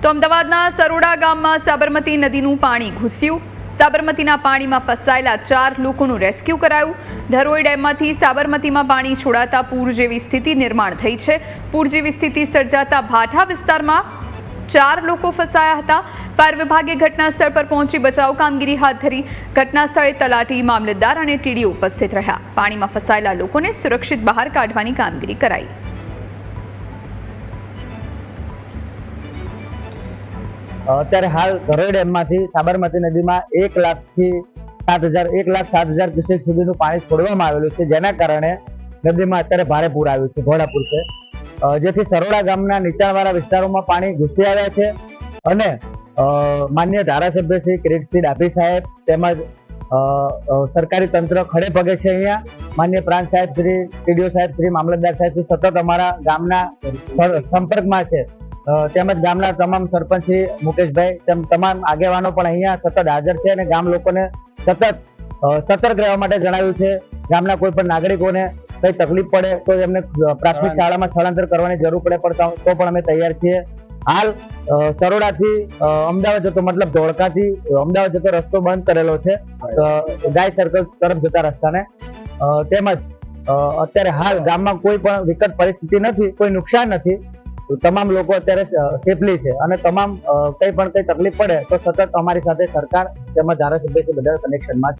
તો અમદાવાદના સરોડા ગામમાં સાબરમતી નદીનું પાણી ઘૂસ્યું। સાબરમતીના પાણીમાં ફસાયેલા 4 લોકોનું રેસ્ક્યુ કરાયું। ધરોઈ ડેમમાંથી સાબરમતીમાં પાણી છોડાતા પૂર જેવી સ્થિતિ નિર્માણ થઈ છે। પૂર જેવી સ્થિતિ સર્જાતા ભાઠા વિસ્તારમાં 4 લોકો ફસાયા હતા। ફાયર વિભાગે ઘટના સ્થળ પર પહોંચી બચાવ કામગીરી હાથ ધરી। ઘટના સ્થળે તલાટી, મામલતદાર અને ટીડીઓ ઉપસ્થિત રહ્યા। પાણીમાં ફસાયેલા લોકોને સુરક્ષિત બહાર કાઢવાની કામગીરી કરાઈ। અત્યારે હાલ ધરોઈ ડેમમાંથી સાબરમતી નદીમાં 1,07,000 ક્યુસેક સુધીનું પાણી છોડવામાં આવેલું છે, જેના કારણે નદીમાં અત્યારે ભારે પૂર આવ્યું છે, ઘોડાપૂર છે, જેથી સરોડા ગામના નીચાણવાળા વિસ્તારોમાં પાણી ઘૂસી આવ્યા છે અને માન્ય ધારાસભ્ય શ્રી કિરીટસિંહ ડાભી સાહેબ તેમજ સરકારી તંત્ર ખડે પગે છે। અહીંયા માન્ય પ્રાંત સાહેબ શ્રી, ટીડીઓ સાહેબ શ્રી, મામલતદાર સાહેબ શ્રી સતત અમારા ગામના સંપર્કમાં છે, તેમજ ગામના તમામ સરપંચ શ્રી મુકેશભાઈ તમામ આગેવાનો પણ અહીંયા સતત હાજર છે અને ગામ લોકોને સતત સતર્ક રહેવા માટે જણાવ્યું છે। ગામના કોઈ પણ નાગરિકોને કઈ તકલીફ પડે તો એમને પ્રાથમિક શાળામાં સ્થળાંતર કરવાની જરૂર પડે તો પણ અમે તૈયાર છીએ। હાલ સરોડાથી અમદાવાદ જતો, મતલબ ધોળકાથી અમદાવાદ જતો રસ્તો બંધ કરેલો છે, ગાય સર્કલ તરફ જતા રસ્તાને। તેમજ અત્યારે હાલ ગામમાં કોઈ પણ વિકટ પરિસ્થિતિ નથી, કોઈ નુકસાન નથી, તમામ લોકો અત્યારે સેફલી છે અને તમામ કઈ તકલીફ પડે તો સતત અમારી સાથે સરકાર તેમજ ધારાસભ્ય બધા કનેક્શનમાં છે।